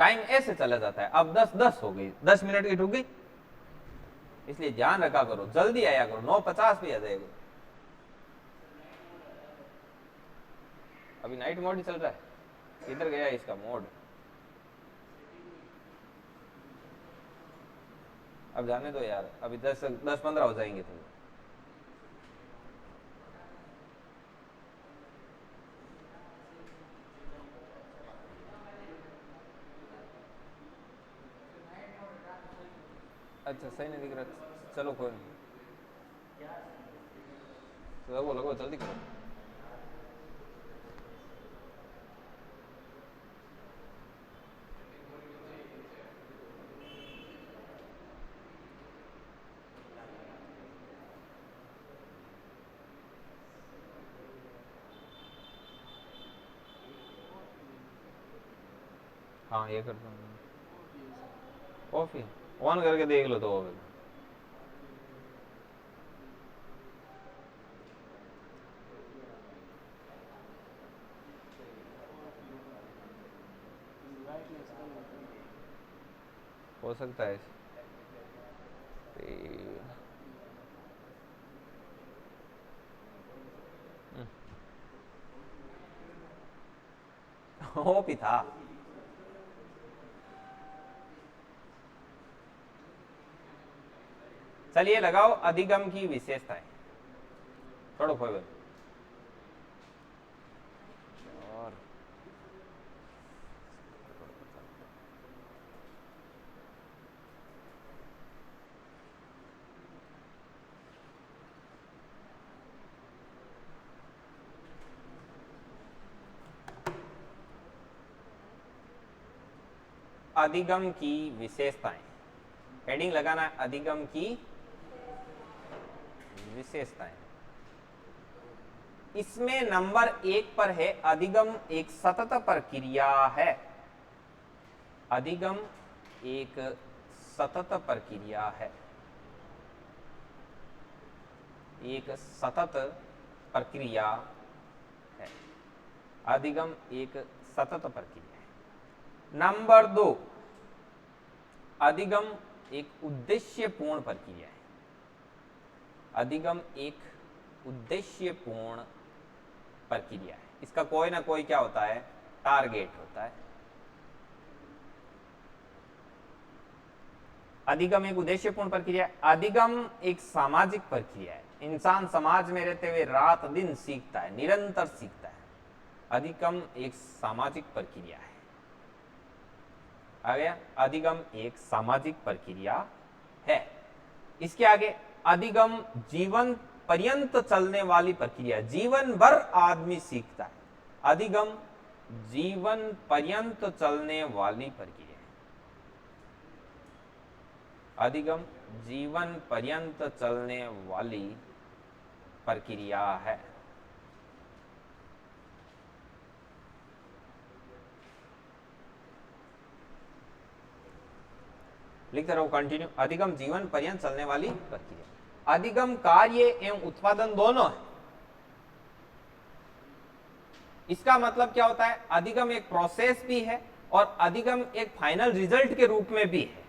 Time ऐसे चला जाता है। अब 10:10 हो गई, 10 मिनट की रुक गई, इसलिए ध्यान रखा करो, जल्दी आया करो, 9:50 पे आ जाएगा। अभी नाइट मोड ही चल रहा है, किधर गया इसका मोड? अब जाने दो यार, अभी 10-15 हो जाएंगे तो। अच्छा सही नहीं दिख रहा, चलो कोई नहीं, लगो लगो जल्दी करो। हाँ ये करता हूँ, कॉफी ऑन करके देख लो तो होगा। हो सकता है हो भी था। चलिए लगाओ अधिगम की विशेषताएं, छोड़ो कोई बात। और अधिगम की विशेषताएं, हेडिंग लगाना है अधिगम की विशेषताएं। इसमें नंबर 1 पर है अधिगम एक सतत प्रक्रिया है। अधिगम एक सतत प्रक्रिया है, एक सतत प्रक्रिया है। अधिगम एक सतत प्रक्रिया है। नंबर 2, अधिगम एक उद्देश्यपूर्ण प्रक्रिया है। अधिगम एक उद्देश्यपूर्ण प्रक्रिया है, इसका कोई ना कोई क्या होता है, टारगेट होता है। अधिगम एक उद्देश्यपूर्ण प्रक्रिया है। अधिगम एक सामाजिक प्रक्रिया है, इंसान समाज में रहते हुए रात दिन सीखता है, निरंतर सीखता है। अधिगम एक सामाजिक प्रक्रिया है। आ गया, अधिगम एक सामाजिक प्रक्रिया है। इसके आगे अधिगम जीवन पर्यंत चलने वाली प्रक्रिया, जीवन भर आदमी सीखता है। अधिगम जीवन पर्यंत चलने वाली प्रक्रिया है। अधिगम जीवन पर्यंत चलने वाली प्रक्रिया है। लिखते रहो कंटिन्यू। अधिगम जीवन पर्यंत चलने वाली प्रक्रिया। अधिगम कार्य एवं उत्पादन दोनों है। इसका मतलब क्या होता है, अधिगम एक प्रोसेस भी है और अधिगम एक फाइनल रिजल्ट के रूप में भी है।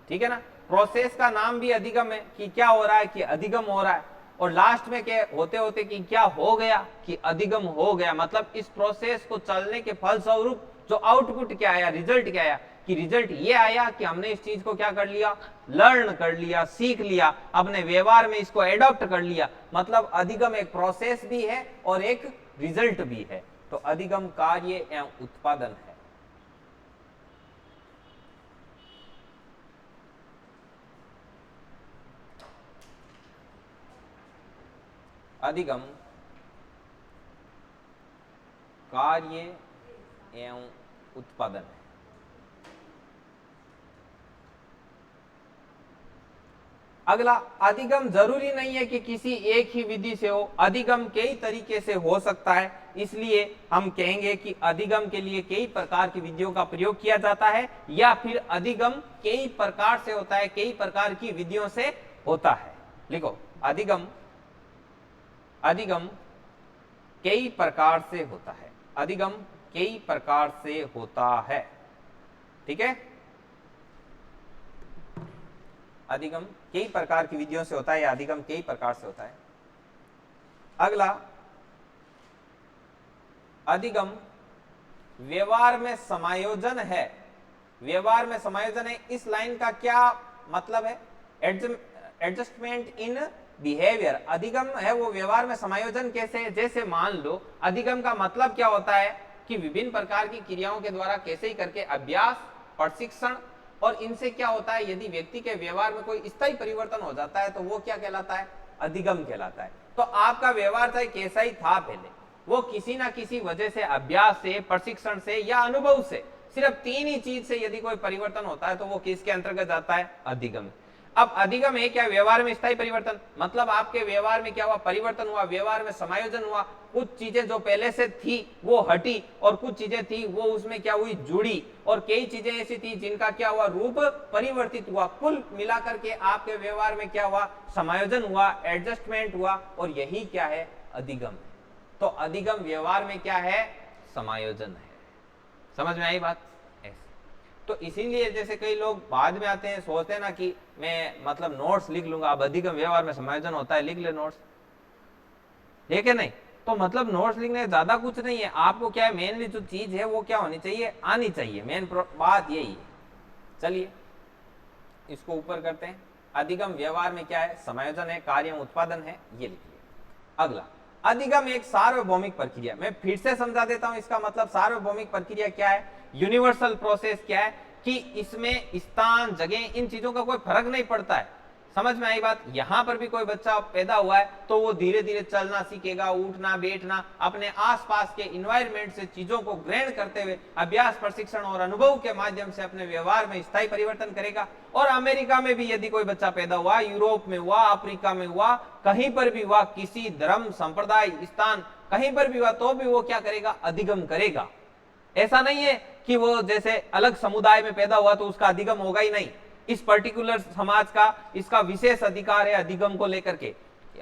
ठीक है ना, प्रोसेस का नाम भी अधिगम है कि क्या हो रहा है, कि अधिगम हो रहा है, और लास्ट में क्या होते होते कि क्या हो गया, कि अधिगम हो गया। मतलब इस प्रोसेस को चलने के फलस्वरूप जो आउटपुट क्या आया, रिजल्ट क्या आया, कि रिजल्ट ये आया कि हमने इस चीज को क्या कर लिया, लर्न कर लिया, सीख लिया, अपने व्यवहार में इसको एडॉप्ट कर लिया। मतलब अधिगम एक प्रोसेस भी है और एक रिजल्ट भी है। तो अधिगम कार्य एवं उत्पादन है। अधिगम कार्य एवं उत्पादन है। अगला, अधिगम जरूरी नहीं है कि किसी एक ही विधि से हो, अधिगम कई तरीके से हो सकता है। इसलिए हम कहेंगे कि अधिगम के लिए कई प्रकार की विधियों का प्रयोग किया जाता है, या फिर अधिगम कई प्रकार से होता है, कई प्रकार की विधियों से होता है। लिखो, अधिगम अधिगम कई प्रकार से होता है। अधिगम कई प्रकार से होता है। ठीक है। अधिगम कई प्रकार की विधियों से होता है या अधिगम कई प्रकार से होता है। अगला, अधिगम व्यवहार में समायोजन है। व्यवहार में समायोजन है, इस लाइन का क्या मतलब है? Adjustment in behaviour. अधिगम है वो व्यवहार में समायोजन कैसे? जैसे मान लो, अधिगम का मतलब क्या होता है कि विभिन्न प्रकार की क्रियाओं के द्वारा कैसे ही करके अभ्यास, प्रशिक्षण, और इनसे क्या होता है, यदि व्यक्ति के व्यवहार में कोई स्थायी परिवर्तन हो जाता है तो वो क्या कहलाता है? अधिगम कहलाता है। तो आपका व्यवहार चाहे कैसा ही था पहले, वो किसी ना किसी वजह से, अभ्यास से, प्रशिक्षण से या अनुभव से, सिर्फ 3 ही चीज से यदि कोई परिवर्तन होता है तो वो किसके अंतर्गत आता है? अधिगम। अब अधिगम है क्या? व्यवहार में स्थायी परिवर्तन। मतलब आपके व्यवहार में क्या हुआ? परिवर्तन हुआ, व्यवहार में समायोजन हुआ। कुछ चीजें जो पहले से थी वो हटी और कुछ चीजें थी वो उसमें क्या हुई? जुड़ी। और कई चीजें ऐसी थी जिनका क्या हुआ? रूप परिवर्तित हुआ। कुल मिलाकर के आपके व्यवहार में क्या हुआ? समायोजन हुआ, एडजस्टमेंट हुआ, और यही क्या है? अधिगम। तो अधिगम व्यवहार में क्या है? समायोजन है। समझ में आई बात? तो इसीलिए जैसे कई लोग बाद में आते हैं, सोचते हैं ना कि मैं मतलब नोट्स लिख लूंगा, अब अधिगम व्यवहार में समायोजन होता है, लिख ले नोट्स, ठीक है नहीं? तो मतलब नोट्स लिखने ज्यादा कुछ नहीं है। आपको क्या है, मेनली जो चीज है वो क्या होनी चाहिए? आनी चाहिए। मेन बात यही है। चलिए इसको ऊपर करते हैं। अधिगम व्यवहार में क्या है? समायोजन है, कार्य उत्पादन है, ये लिखिए। अगला, अधिगम एक सार्वभौमिक प्रक्रिया। मैं फिर से समझा देता हूं इसका मतलब। सार्वभौमिक प्रक्रिया क्या है? यूनिवर्सल प्रोसेस क्या है कि इसमें स्थान, जगह, इन चीजों का कोई फर्क नहीं पड़ता है। समझ में आई बात? यहां पर भी कोई बच्चा पैदा हुआ है तो वो धीरे धीरे चलना सीखेगा, उठना बैठना, अपने आसपास के इन्वायरमेंट से चीजों को ग्रहण करते हुए अभ्यास, प्रशिक्षण और अनुभव के माध्यम से अपने व्यवहार में स्थायी परिवर्तन करेगा। और अमेरिका में भी यदि कोई बच्चा पैदा हुआ, यूरोप में हुआ, अफ्रीका में हुआ, कहीं पर भी हुआ, किसी धर्म, संप्रदाय, स्थान कहीं पर भी हुआ, तो भी वो क्या करेगा? अधिगम करेगा। ऐसा नहीं है कि वो जैसे अलग समुदाय में पैदा हुआ तो उसका अधिगम होगा ही नहीं। इस पर्टिकुलर समाज का इसका विशेष अधिकार है अधिगम को लेकर के।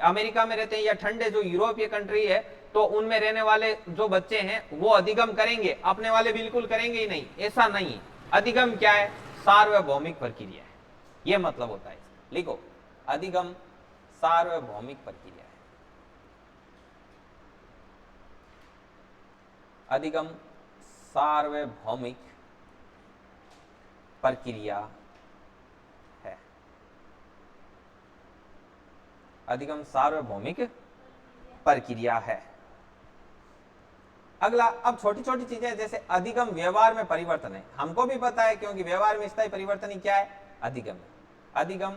अमेरिका में रहते हैं या ठंडे जो यूरोपीय कंट्री है, तो उनमें रहने वाले जो बच्चे हैं वो अधिगम करेंगे, अपने वाले बिल्कुल करेंगे ही नहीं, ऐसा नहीं है। अधिगम क्या है? सार्वभौमिक प्रक्रिया है, यह मतलब होता है। लिखो, अधिगम सार्वभौमिक प्रक्रिया है। अधिगम सार्वभौमिक प्रक्रिया है। अधिगम सार्वभौमिक प्रक्रिया है। अगला, अब छोटी छोटी चीजें जैसे अधिगम व्यवहार में परिवर्तन है, हमको भी पता है क्योंकि व्यवहार में स्थायी परिवर्तन ही क्या है? अधिगम है। अधिगम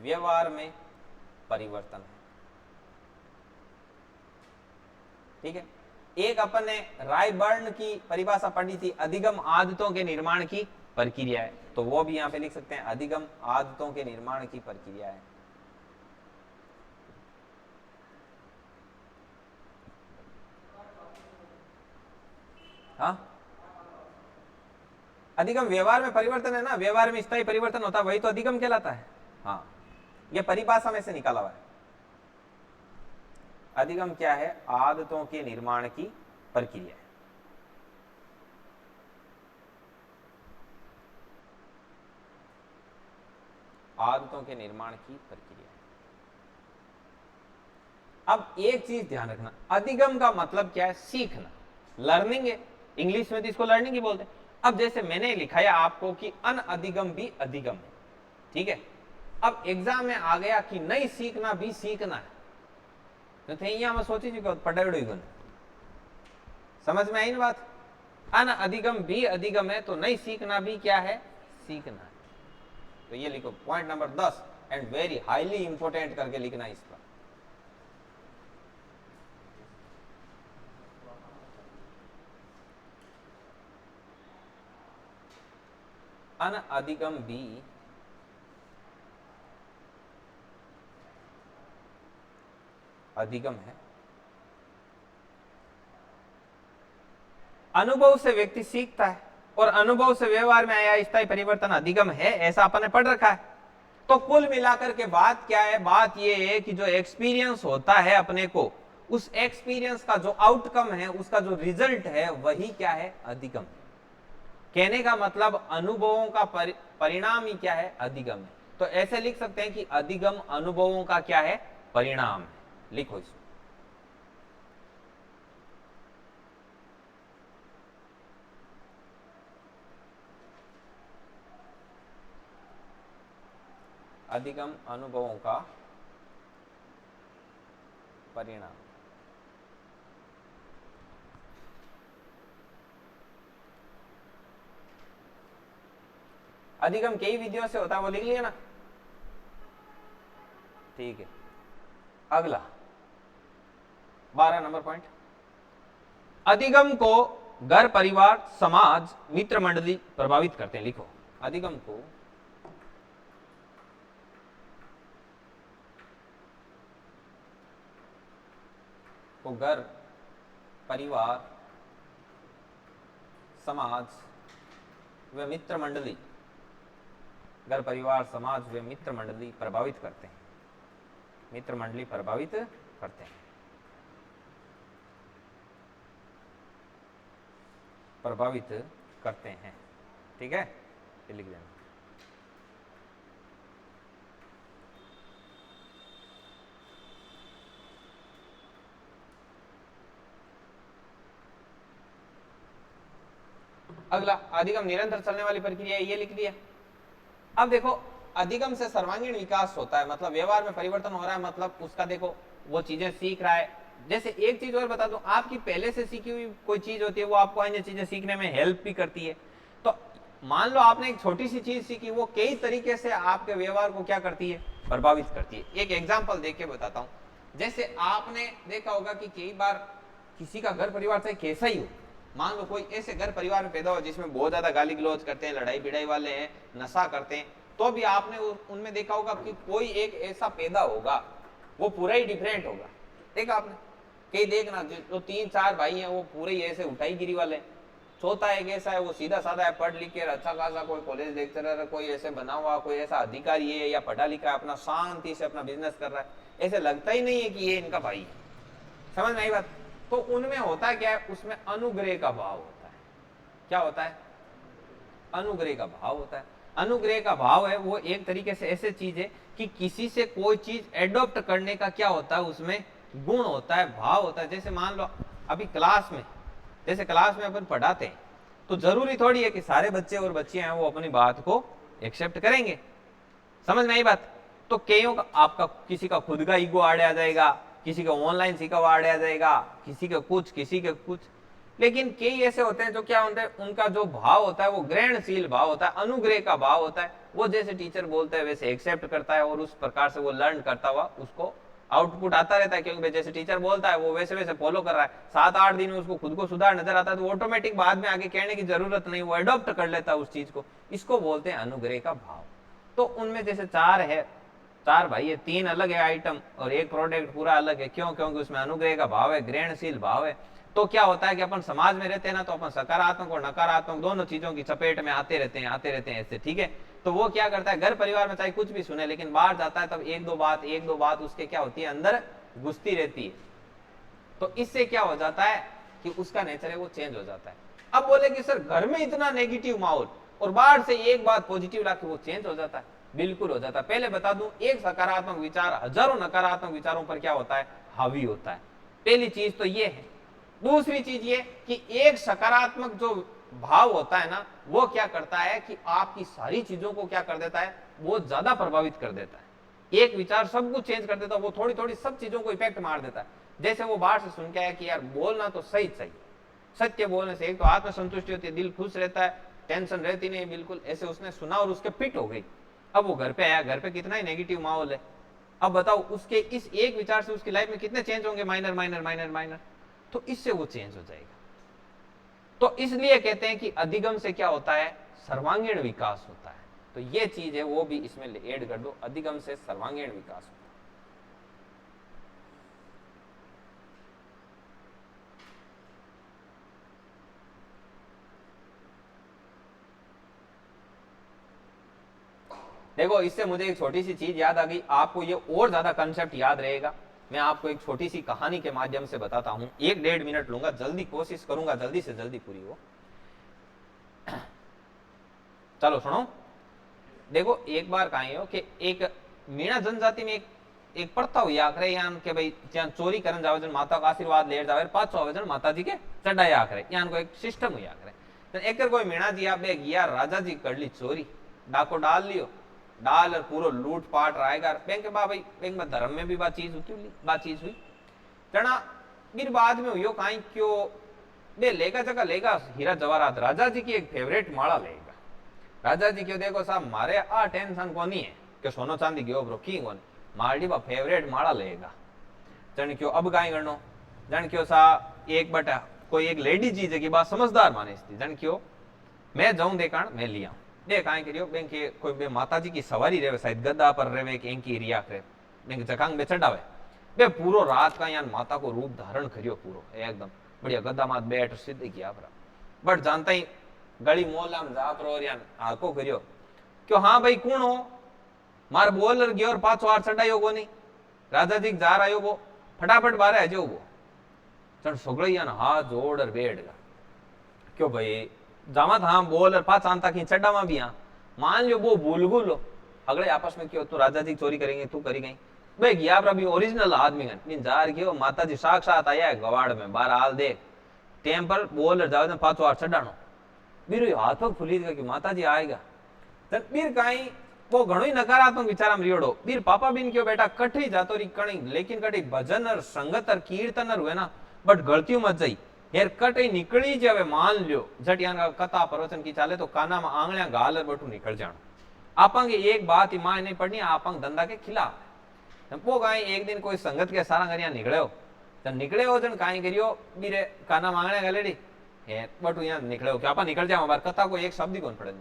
व्यवहार में परिवर्तन है, ठीक है। एक अपन ने रायबर्न की परिभाषा पढ़ी थी, अधिगम आदतों के निर्माण की प्रक्रिया है, तो वो भी यहां पे लिख सकते हैं, अधिगम आदतों के निर्माण की प्रक्रिया है। हाँ, अधिगम व्यवहार में परिवर्तन है ना, व्यवहार में स्थायी परिवर्तन होता है, वही तो अधिगम कहलाता है। हाँ, ये परिभाषा में से निकाला हुआ है। अधिगम क्या है? आदतों के निर्माण की प्रक्रिया है। आदतों के निर्माण की प्रक्रिया। अब एक चीज ध्यान रखना, अधिगम का मतलब क्या है? सीखना, लर्निंग है। इंग्लिश में तो इसको लर्निंग ही बोलते हैं। अब जैसे मैंने लिखाया आपको कि अनअधिगम भी अधिगम है, ठीक है। अब एग्जाम में आ गया कि नहीं सीखना भी सीखना है, तो में सोची पढ़ाई। समझ में आई ना बात? अनअधिगम भी अधिगम है, तो नहीं सीखना भी क्या है? सीखना है। तो ये लिखो, point number 10 and very highly important करके लिखना इस पर। अनअधिगम भी अधिगम है। अनुभव से व्यक्ति सीखता है और अनुभव से व्यवहार में आया स्थायी परिवर्तन अधिगम है, ऐसा अपन ने पढ़ रखा है। तो कुल मिलाकर के बात क्या है? बात यह है कि जो एक्सपीरियंस होता है अपने को, उस एक्सपीरियंस का जो आउटकम है, उसका जो रिजल्ट है, वही क्या है? अधिगम। कहने का मतलब अनुभवों का परिणाम ही क्या है, अधिगम है। तो ऐसे लिख सकते हैं कि अधिगम अनुभवों का क्या है, परिणाम है। लिखो इसको। अधिगम अनुभवों का परिणाम। अधिगम कई विधियों से होता है, वो लिख लिया ना, ठीक है। अगला 12 नंबर पॉइंट, अधिगम को घर परिवार समाज मित्र मंडली प्रभावित करते हैं। लिखो, अधिगम को घर परिवार समाज व मित्र मंडली, घर परिवार समाज व मित्र मंडली प्रभावित करते हैं। मित्र मंडली प्रभावित करते हैं, प्रभावित करते हैं, ठीक है, ये लिख देना। अगला, अधिगम निरंतर चलने वाली प्रक्रिया है, ये लिख दिया। अब देखो, अधिगम से सर्वांगीण विकास होता है, मतलब व्यवहार में परिवर्तन हो रहा है, मतलब उसका देखो वो चीजें सीख रहा है। जैसे एक चीज और बता दूं, आपकी पहले से सीखी हुई कोई चीज होती है, वो आपको अन्य चीजें सीखने में हेल्प भी करती है। तो मान लो आपने एक छोटी सी चीज सीखी, वो कई तरीके से आपके व्यवहार को क्या करती है, प्रभावित करती है। एक एग्जाम्पल देख के बताता हूं। जैसे आपने देखा होगा कि कई बार किसी का घर परिवार चाहे कैसा ही हो, मान लो कोई ऐसे घर परिवार में पैदा हो जिसमें बहुत ज्यादा गाली गलौज करते हैं, लड़ाई भिड़ाई वाले हैं, नशा करते हैं, तो भी आपने उनमें देखा होगा कि कोई एक ऐसा पैदा होगा, वो पूरा ही डिफरेंट होगा। देखा आपने, कई देखना जो 3-4 भाई हैं वो पूरे ही ऐसे उठाई गिरी वाले हैं। चौथा एक ऐसा है, वो सीधा साधा है, पढ़ लिख के अच्छा खासा कोई कॉलेज लेक्चरर, कोई ऐसे बना हुआ, कोई ऐसा अधिकारी है या पढ़ा लिखा है, अपना शांति से अपना बिजनेस कर रहा है, ऐसे लगता ही नहीं है कि ये इनका भाई है। समझ में आई बात? तो उनमें होता क्या है, उसमें अनुग्रह का भाव होता है। क्या होता है? अनुग्रह का भाव होता है। अनुग्रह का भाव है वो एक तरीके से ऐसे चीज है कि किसी से कोई चीज एडॉप्ट करने का क्या होता है, उसमें गुण होता है, भाव होता है। जैसे मान लो अभी क्लास में, जैसे क्लास में अपन पढ़ाते हैं, तो जरूरी थोड़ी है कि सारे बच्चे और बच्चियां हैं वो अपनी बात को एक्सेप्ट करेंगे। समझ में आई बात? तो कईयों का, आपका किसी का खुद का ईगो आड़े आ जाएगा, किसी का ऑनलाइन सीखा हुआ आड़े आ जाएगा, किसी का कुछ, किसी का कुछ। लेकिन कई ऐसे होते हैं जो क्या होते हैं, उनका जो भाव होता है वो ग्रहणशील भाव होता है, अनुग्रह का भाव होता है। वो जैसे टीचर बोलते हैं वैसे एक्सेप्ट करता है और उस प्रकार से वो लर्न करता हुआ उसको आउटपुट आता रहता है, क्योंकि जैसे टीचर बोलता है वो वैसे वैसे फॉलो कर रहा है। 7-8 दिन में उसको खुद को सुधार नजर आता है, तो ऑटोमेटिक बाद में आगे कहने की जरूरत नहीं, वो अडॉप्ट कर लेता है उस चीज को। इसको बोलते हैं अनुग्रह का भाव। तो उनमें जैसे 4 भाई है, 3 अलग है आइटम और एक प्रोडक्ट पूरा अलग है। क्यों? क्योंकि उसमें अनुग्रह का भाव है, ग्रहणशील भाव है। तो क्या होता है कि अपन समाज में रहते हैं ना, तो अपन सकारात्मक और नकारात्मक दोनों चीजों की चपेट में आते रहते हैं ऐसे, ठीक है। तो वो क्या करता है, घर परिवार में चाहे कुछ भी सुने, लेकिन बाहर जाता है तब एक दो बात उसके क्या होती है, अंदर घुसती रहती है। तो इससे क्या हो जाता है कि उसका नेचर है वो चेंज हो जाता है। अब बोले कि सर घर में इतना नेगेटिव माहौल और बाहर से एक बात पॉजिटिव लाके वो चेंज हो जाता है। बिल्कुल हो जाता है। पहले बता दूं, एक सकारात्मक विचार हजारों नकारात्मक विचारों पर क्या होता है, हावी होता है। पहली चीज तो ये है। दूसरी चीज ये कि एक सकारात्मक जो भाव होता है ना, वो क्या करता है कि आपकी सारी चीजों को क्या कर देता है, बहुत ज्यादा प्रभावित कर देता है। एक विचार सब कुछ चेंज कर देता है, वो थोड़ी थोड़ी सब चीजों को इफेक्ट मार देता है। जैसे वो बाहर से सुन के आया कि यार बोलना तो सही चाहिए, सत्य बोलने से एक तो आत्मसंतुष्टि होती है, दिल खुश रहता है, टेंशन रहती नहीं बिल्कुल। ऐसे उसने सुना और उसके फिट हो गई। अब वो घर पे आया, घर पे कितना ही नेगेटिव माहौल है। अब बताओ उसके इस एक विचार से उसकी लाइफ में कितने चेंज होंगे, माइनर माइनर माइनर माइनर। तो इससे वो चेंज हो जाएगा। तो इसलिए कहते हैं कि अधिगम से क्या होता है, सर्वांगीण विकास होता है। तो ये चीज है वो भी इसमें ऐड कर दो, अधिगम से सर्वांगीण विकास होता है। देखो इससे मुझे एक छोटी सी चीज याद आ गई, आपको ये और ज्यादा कंसेप्ट याद रहेगा। मैं आपको एक छोटी सी कहानी के माध्यम से बताता हूं, 1-1.5 मिनट लूंगा, जल्दी कोशिश करूंगा जल्दी से जल्दी पूरी हो। चलो सुनो, देखो एक बार कहीं हो कि एक मीणा जनजाति में एक प्रथा हुई आखरे यान के भाई ज्યાં ચોરી કરન જાવે છે માતા કા આશીર્વાદ લેર જાવે પાછો આવે છે માતાજી के ચડાયા આખરે यान को एक सिस्टम हुई आखरे तो एक कोई मीणा जी आप बे गया राजा जी कर ली चोरी, डाको डाल लियो, डाल और पूरो लूट पाट रायगा बैंक बा भाई बैंक में धर्म में भी बात चीज हुई, बात चीज हुई जना फिर बाद में हुई कहीं क्यों बे लेगा जगह लेगा हीरा जवाहरात राजा जी की एक फेवरेट माला लेगा। राजा जी क्यों देखो साहब मारे आ टेंशन को नहीं है कि सोनो चांदी गयो ब्रो की कोनी मारडी बा फेवरेट माला लेगा। जन क्यों अब गाय गणो जन क्यों सा एक बटा कोई एक लेडी जी जगी बात समझदार माने थी जन क्यों मैं जाऊं देखाण मैं लिया देख काई करियो बैंक के कोई बे माताजी की सवारी रेवे शायद गद्दा पर रेवे कि एंकी रिया करे बैंक जकांग बे चढ़ावे बे पूरो रात का यान माता को रूप धारण करियो पूरो एकदम बढ़िया गद्दा मात बैठ सीधे किया पर बट जानता ही गली मोहल्ला में जा पर यान आको करियो क्यों हाँ भाई कौन हो मार बोलर गयो और पाछो आर चढ़ायो को नहीं राजा जी जा रहा वो फटाफट बारे आ जाओ वो चल सोगड़िया ना हाथ जोड़ और बैठ गया क्यों भाई जामा था बोल और पाँच आंता की चड्डा में भी यहाँ मान लो वो भूल लो अगले आपस में क्यों तू राजा जी चोरी करेंगे तू करी गई भाई गया अभी ओरिजिनल आदमी गन जार क्यों माता जी साक्षात आया है गवाड़ में बार हाल देख टेम पर बोल जाओ पाँचो आर चढ़ानो बीरो हाथों फुली कि माता जी आएगा बीर कहीं वो घणो ही नकारात्मक विचार में रियोड़ो बीर पापा बिन क्यों बेटा कठी जातो री कणी लेकिन कटी भजन और संगत और कीर्तन और हुए ना बट गलतियों मत जाई यार कटी निकली जावे मान लियो झट यान कथा प्रवचन की चाले तो काना में आंगलियां गाल और बटू निकल जानो आपंग एक बात ही मां नहीं पड़नी आपंग धंधा के खिलाफ वो गाय एक दिन कोई संगत के सारा गरिया निकले हो जब निकले हो जन काई करियो बीरे काना मांगने गलेडी हे बटू यहां निकले हो क्या आपा निकल जाओ हमार कथा को एक शब्द ही कौन पड़े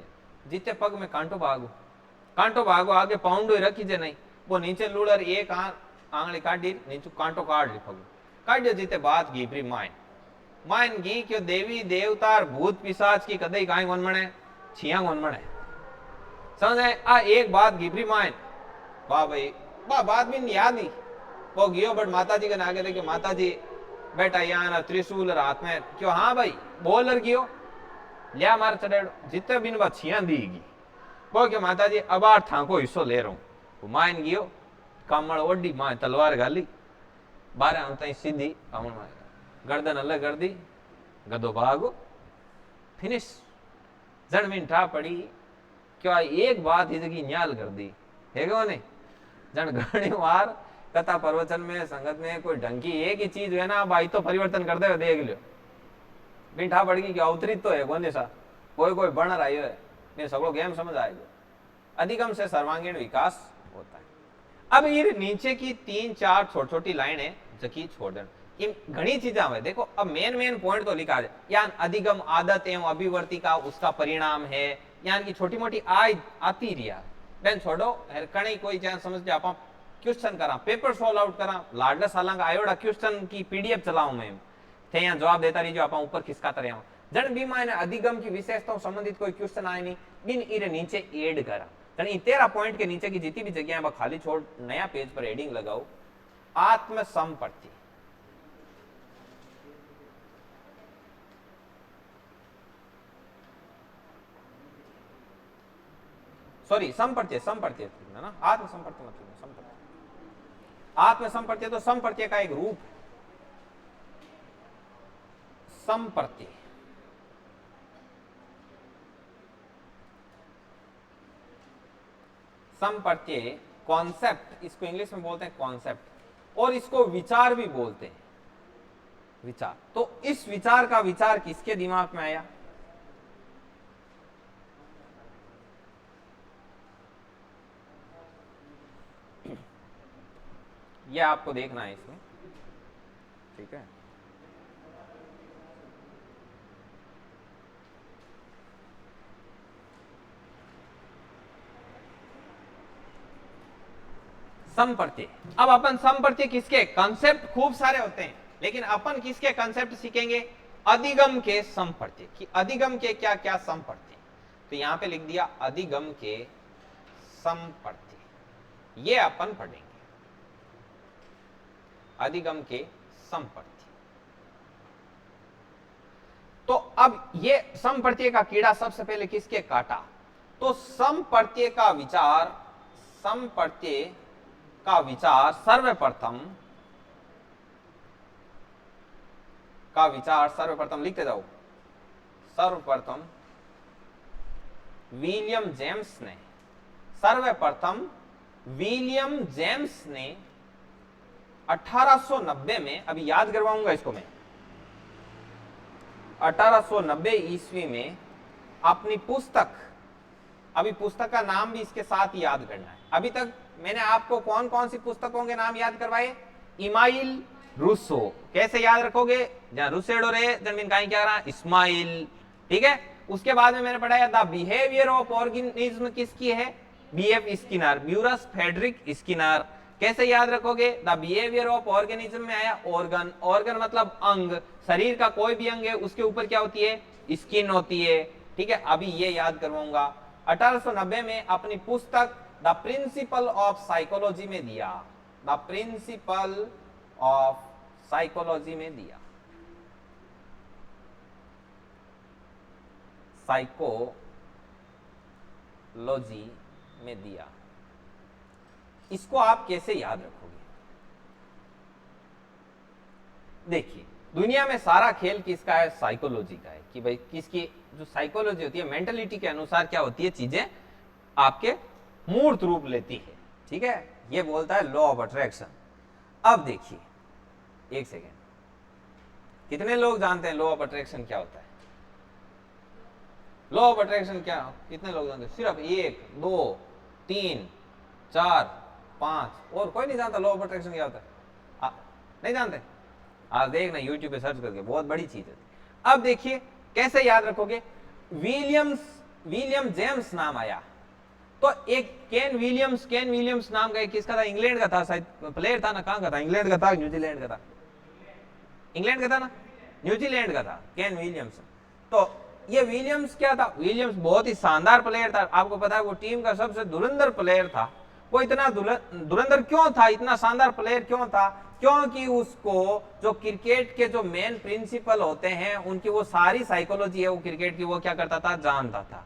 जीते पग में कांटो भागो आगे पाउंडो रखी जे नहीं वो नीचे लूड़र एक आंगली काटी नीचे कांटो काट ली पग काट दियो जीते बात घीपरी माइन घी क्यों देवी देवतार भूत पिशाच की कदई काई कौन मणे छिया कौन मणे समझे आ एक बात घीपरी माइन वाह भाई वाह बात भी याद नहीं वो गियो बट माताजी के नागे देखे माताजी बेटा यहाँ त्रिशूल हाथ में क्यों हाँ भाई बोलर गियो लिया मार चढ़ेड़ो जितने बिन बात छिया दीगी वो क्या माताजी अब आर थाको हिस्सो ले रहा हूं माइन गियो कमल ओडी माए तलवार गाली बारे आमता सीधी कमल माए गर्दन अलग कर दी गदो भागो फिनिश जन मिन ठा पड़ी क्यों एक बात जिंदगी न्याल कर दी है क्यों नहीं जन घणी वार कथा प्रवचन में संगत में कोई ढंग की एक ही चीज है ना भाई तो परिवर्तन कर दे देख लियो बिठा पड़ गई कि अवतरित तो है कौन सा कोई कोई बन रहा है मेरे सगड़ो गेम समझ आएगा अधिगम से सर्वांगीण विकास होता है। अब ये नीचे की 3-4 छोटी छोटी लाइन है जकी छोड़ देना इन घनी चीजें आवे देखो अब मेन पॉइंट तो लिखा है यान अधिगम आदत एवं अभिवर्ती का उसका परिणाम है यान की छोटी मोटी आती रिया बेन छोड़ो कहीं कोई जान समझ जा आप क्वेश्चन करा पेपर सॉल्व आउट करा लाडला साला का आयोड़ा क्वेश्चन की पीडीएफ चलाऊं मैं थे यहाँ जवाब देता रही जो आप ऊपर खिसकाता रहे जन बीमा ने अधिगम की विशेषताओं संबंधित कोई क्वेश्चन आए नहीं बिन इरे नीचे ऐड करा जन 13 पॉइंट के नीचे की जितनी भी जगह खाली छोड़ नया पेज पर एडिंग लगाओ आत्मसंपत्ति सॉरी संपर्त्य ना आत्मसंपर्त्य मतलब संपर्त्य आत्मसंपर्त्य तो संपर्त्य का एक रूप संपर्त्य संपर्त्य कॉन्सेप्ट इसको इंग्लिश में बोलते हैं कॉन्सेप्ट और इसको विचार भी बोलते हैं विचार। तो इस विचार का विचार किसके दिमाग में आया यह आपको देखना है इसमें ठीक है। संपर्त्य अब अपन संपर्त्य किसके कंसेप्ट खूब सारे होते हैं लेकिन अपन किसके कंसेप्ट सीखेंगे अधिगम के संपर्त्य कि अधिगम के क्या क्या संपर्त्य तो यहां पे लिख दिया अधिगम के संपर्त्य ये अपन पढ़ेंगे अधिगम के संपर्त्य। तो अब ये संपर्त्य का कीड़ा सबसे पहले किसके काटा तो सम प्रत्यय का विचार सर्वप्रथम लिखते जाओ। सर्वप्रथम विलियम जेम्स ने 1890 में, अभी याद करवाऊंगा इसको मैं, 1890 ईस्वी में अपनी पुस्तक, अभी पुस्तक का नाम भी इसके साथ ही याद करना है। अभी तक मैंने आपको कौन कौन सी पुस्तकों के नाम याद करवाए? इमाइल रूसो, कैसे याद रखोगे? जहां रूसेडो रे जमीन का क्या रहा, इस्माइल, ठीक है। उसके बाद में मैंने पढ़ाया द बिहेवियर ऑफ ऑर्गेनिज्म किसकी है? B F Skinner, Burrhus Frederic Skinner. कैसे याद रखोगे? द बिहेवियर ऑफ ऑर्गेनिज्म में आया ऑर्गन मतलब अंग, शरीर का कोई भी अंग है उसके ऊपर क्या होती है? स्किन होती है, ठीक है। अभी ये याद करवाऊंगा। 1890 में अपनी पुस्तक द प्रिंसिपल ऑफ साइकोलॉजी में दिया, द प्रिंसिपल ऑफ साइकोलॉजी में दिया, साइकोलॉजी में दिया। इसको आप कैसे याद रखोगे? देखिए, दुनिया में सारा खेल किसका है? साइकोलॉजी का है, कि भाई किसकी जो साइकोलॉजी होती है, मेंटलिटी के अनुसार क्या होती है, चीजें आपके मूर्त रूप लेती है, ठीक है। ये बोलता है लॉ ऑफ अट्रैक्शन। अब देखिए, एक सेकेंड, कितने लोग जानते हैं लॉ ऑफ अट्रैक्शन क्या होता है? लॉ ऑफ अट्रैक्शन क्या, कितने लोग जानते हैं? सिर्फ 1 2 3 4 5, और कोई नहीं जानता लॉ ऑफ अट्रैक्शन क्या होता है? नहीं जानते? आज देखना यूट्यूब पे सर्च करके, बहुत बड़ी चीज है। अब देखिए कैसे याद रखोगे? विलियम जेम्स नाम आया, तो एक केन विलियम्स नाम का एक किसका था? इंग्लैंड का था शायद, प्लेयर था ना। कहां का था? इंग्लैंड का था, न्यूजीलैंड का था? इंग्लैंड का था ना, न्यूजीलैंड का था केन विलियम्स। तो ये विलियम्स क्या था? विलियम्स बहुत ही शानदार प्लेयर था। आपको पता है वो टीम का सबसे धुरंधर प्लेयर था। वो इतना धुरंधर क्यों था, इतना शानदार प्लेयर क्यों था? क्योंकि उसको जो क्रिकेट के जो मेन प्रिंसिपल होते हैं उनकी वो सारी साइकोलॉजी है वो क्रिकेट की, वो क्या करता था? जानता था।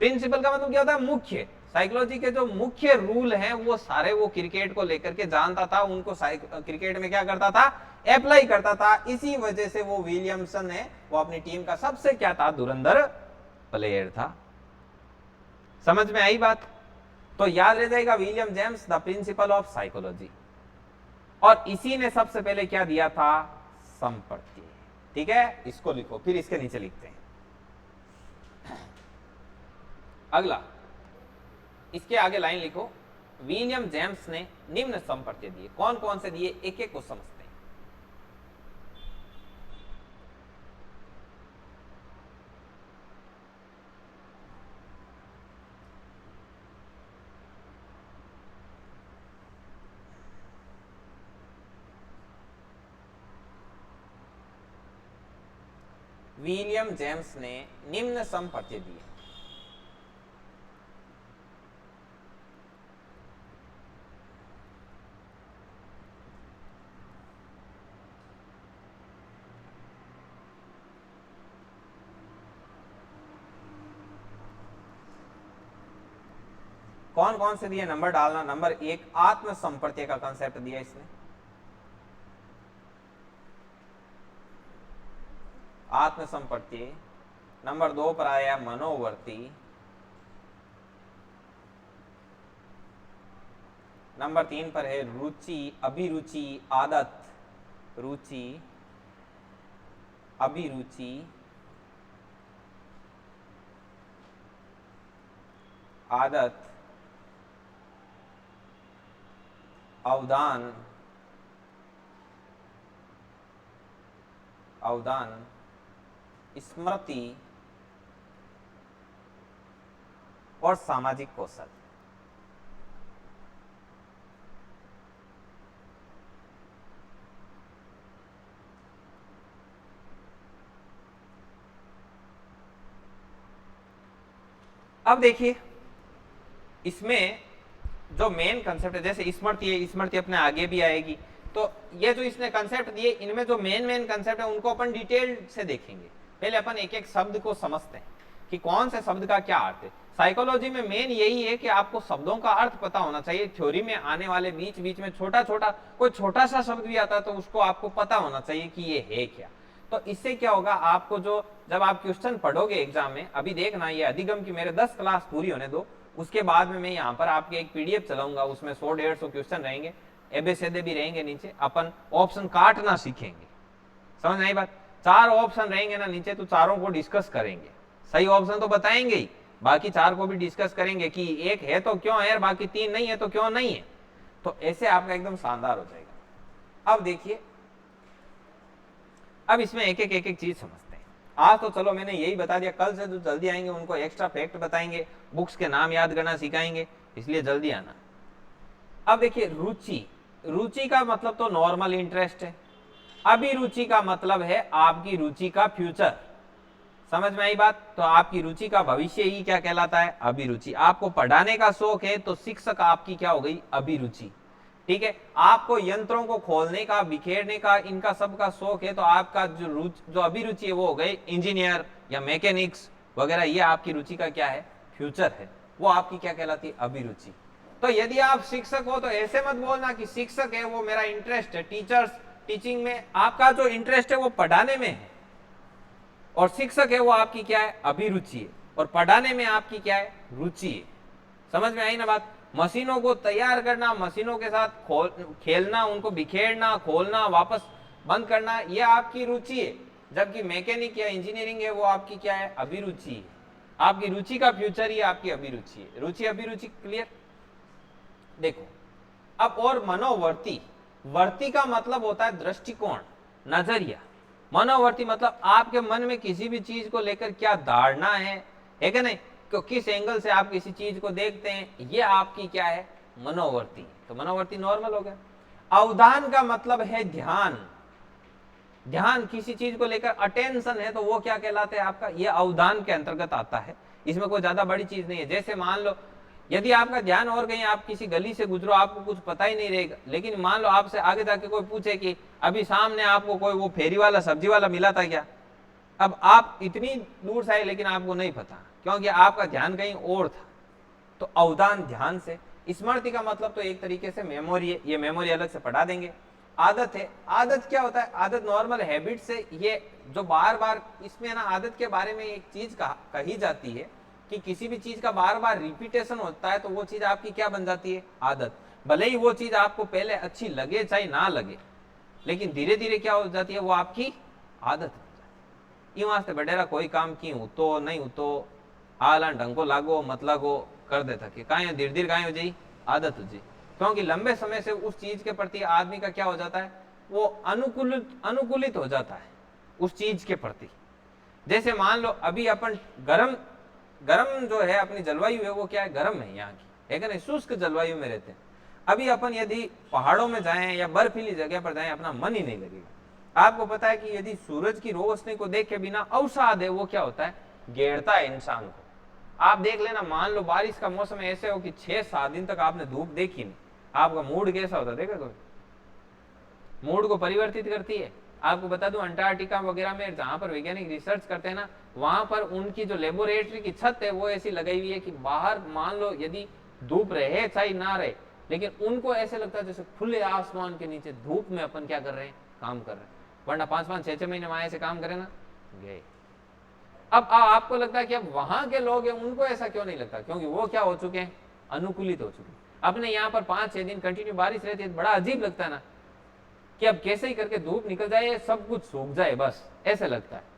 प्रिंसिपल का मतलब क्या होता है? मुख्य। साइकोलॉजी के जो मुख्य रूल हैं वो सारे वो क्रिकेट को लेकर के जानता था, उनको क्रिकेट में क्या करता था? अप्लाई करता था। इसी वजह से वो विलियमसन है, वो अपनी टीम का सबसे क्या था? धुरंधर प्लेयर था। समझ में आई बात? तो याद रह जाएगा William James, the principle of psychology. और इसी ने सबसे पहले क्या दिया था? संप्रत्यय, ठीक है। इसको लिखो, फिर इसके नीचे लिखते हैं। अगला, इसके आगे लाइन लिखो, विलियम जेम्स ने निम्न संप्रत्यय दिए। कौन कौन से दिए? एक एक को समझते हैं। विलियम जेम्स ने निम्न संप्रत्यय दिए। कौन कौन से दिए? नंबर डालना। नंबर 1 आत्म संप्रत्यय का कंसेप्ट दिया इसने। आत्म संप्रत्यय। नंबर 2 पर आया मनोवर्ती। नंबर 3 पर है रुचि, अभिरुचि, आदत। रुचि, अभिरुचि, आदत, अवदान, स्मृति और सामाजिक कौशल। अब देखिए इसमें जो मेन कंसेप्ट है, जैसे स्मृति है, स्मृति अपने आगे भी आएगी। तो ये जो इसने कंसेप्ट दिए, इनमें जो मेन कंसेप्ट है उनको अपन डिटेल से देखेंगे। पहले अपन एक एक शब्द को समझते हैं। कि कौन से शब्द का क्या अर्थ है। साइकोलॉजी में मेन यही है कि आपको शब्दों का अर्थ पता होना चाहिए। थ्योरी में आने वाले बीच बीच में छोटा छोटा कोई छोटा सा शब्द भी आता है तो उसको आपको पता होना चाहिए कि ये है क्या। तो इससे क्या होगा, आपको जो जब आप क्वेश्चन पढ़ोगे एग्जाम में, अभी देखना ये अधिगम की मेरे 10 क्लास पूरी होने दो, उसके बाद में मैं यहाँ पर आपके एक पीडीएफ चलाऊंगा, उसमें 100-150 क्वेश्चन रहेंगे, एबीसीडी भी रहेंगे, नीचे अपन ऑप्शन काटना सीखेंगे। समझ नहीं बात, 4 ऑप्शन रहेंगे ना नीचे, तो चारों को डिस्कस करेंगे। सही ऑप्शन तो बताएंगे ही, बाकी 4 को भी डिस्कस करेंगे कि एक है तो क्यों है, बाकी 3 नहीं है तो क्यों नहीं है। तो ऐसे आपका एकदम शानदार हो जाएगा। अब देखिए, अब इसमें एक एक चीज समझते हैं। आज तो चलो मैंने यही बता दिया, कल से जो जल्दी आएंगे उनको एक्स्ट्रा फैक्ट बताएंगे, बुक्स के नाम याद करना सिखाएंगे, इसलिए जल्दी आना। अब देखिए, रुचि, रुचि का मतलब तो नॉर्मल इंटरेस्ट है। अभिरुचि का मतलब है आपकी रुचि का फ्यूचर। समझ में आई बात? तो आपकी रुचि का भविष्य ही क्या कहलाता है, अभिरुचि। आपको पढ़ाने का शौक है तो शिक्षक आपकी क्या हो गई, अभिरुचि। ठीक है, आपको यंत्रों को खोलने का, बिखेरने का, इनका सब का शौक है तो आपका जो अभिरुचि है वो हो गई इंजीनियर या मैकेनिक्स वगैरह, ये आपकी रुचि का क्या है, फ्यूचर है, वो आपकी क्या कहलाती है, अभिरुचि। तो यदि आप शिक्षक हो तो ऐसे मत बोलना कि शिक्षक है वो मेरा इंटरेस्ट है, टीचिंग में आपका जो इंटरेस्ट है वो पढ़ाने में है, और शिक्षक है वो आपकी क्या है, अभिरुचि है, और पढ़ाने में आपकी क्या है, रुचि है। समझ में आई ना बात? मशीनों को तैयार करना, मशीनों के साथ खेलना, उनको बिखेरना, खोलना, वापस बंद करना, ये आपकी रुचि है। जबकि मैकेनिक या इंजीनियरिंग है वो आपकी क्या है, अभिरुचि है। आपकी रुचि का फ्यूचर ही आपकी अभिरुचि है। रुचि अभिरुचि क्लियर? देखो अब, और मनोवर्ती, वर्ती का मतलब होता है दृष्टिकोण, नजरिया। मनोवर्ती मतलब आपके मन में किसी भी चीज को लेकर क्या धारणा है कि नहीं, तो किस एंगल से आप किसी चीज को देखते हैं, ये आपकी क्या है, मनोवर्ती। तो मनोवर्ती नॉर्मल हो गया। अवधान का मतलब है ध्यान। ध्यान किसी चीज को लेकर अटेंशन है तो वो क्या कहलाता है आपका, ये अवधान के अंतर्गत आता है। इसमें कोई ज्यादा बड़ी चीज नहीं है। जैसे मान लो यदि आपका ध्यान और कहीं, आप किसी गली से गुजरो, आपको कुछ पता ही नहीं रहेगा, लेकिन मान लो आपसे आगे जाके कोई पूछे कि अभी सामने आपको कोई वो फेरी वाला, सब्जी वाला मिला था क्या, अब आप इतनी दूर से आए लेकिन आपको नहीं पता, क्योंकि आपका ध्यान कहीं और था। तो अवधान ध्यान से। स्मृति का मतलब तो एक तरीके से मेमोरी है, ये मेमोरी अलग से पढ़ा देंगे। आदत है, आदत क्या होता है, आदत नॉर्मल हैबिट से, ये जो बार बार, इसमें ना आदत के बारे में एक चीज कही जाती है कि किसी भी चीज का बार बार रिपीटेशन होता है तो वो चीज आपकी क्या बन जाती है, आदत। भले ही वो चीज आपको पहले अच्छी लगे चाहे ना लगे, लेकिन धीरे धीरे क्या हो जाती है, वो आपकी आदत बन जाती है। वास्ते बडेरा कोई काम की हूं तो नहीं हूं तो आला ढंग को लागो मत लागो कर देता कि काहे धीरे धीरे काहे हो जाई, आदत हो जाए। क्योंकि लंबे समय से उस चीज के प्रति आदमी का क्या हो जाता है, वो अनुकूलित हो जाता है उस चीज के प्रति। जैसे मान लो अभी अपन गर्म जो है अपनी जलवायु है वो क्या है, गर्म है यहाँ की, है नहीं, शुष्क जलवायु में रहते हैं। अभी अपन यदि पहाड़ों में जाएं या बर्फीली जगह पर जाएं, अपना मन ही नहीं लगेगा। आपको पता है कि यदि सूरज की रोशनी को देख के बिना अवसाद है, वो क्या होता है, घेरता है इंसान को। आप देख लेना, मान लो बारिश का मौसम ऐसे हो कि 6-7 दिन तक आपने धूप देखी नहीं, आपका मूड कैसा होता है, देखा कोई? मूड को परिवर्तित करती है। आपको बता दूं, अंटार्कटिका वगैरह में जहां पर वैज्ञानिक रिसर्च करते हैं ना, वहां पर उनकी जो लेबोरेटरी की छत है वो ऐसी लगाई हुई है कि बाहर मान लो यदि धूप रहे चाहे ना रहे, लेकिन उनको ऐसे लगता है जैसे खुले आसमान के नीचे धूप में अपन क्या कर रहे हैं, काम कर रहे हैं। वरना 5-5, 6-6 महीने वहां ऐसे काम करे ना, गए। अब आपको लगता है कि अब वहां के लोग हैं, उनको ऐसा क्यों नहीं लगता, क्योंकि वो क्या हो चुके हैं, अनुकूलित हो चुके हैं। अपने यहाँ पर 5-6 दिन कंटिन्यू बारिश रहती है, बड़ा अजीब लगता है ना कि अब कैसे ही करके धूप निकल जाए, सब कुछ सूख जाए, बस ऐसे लगता है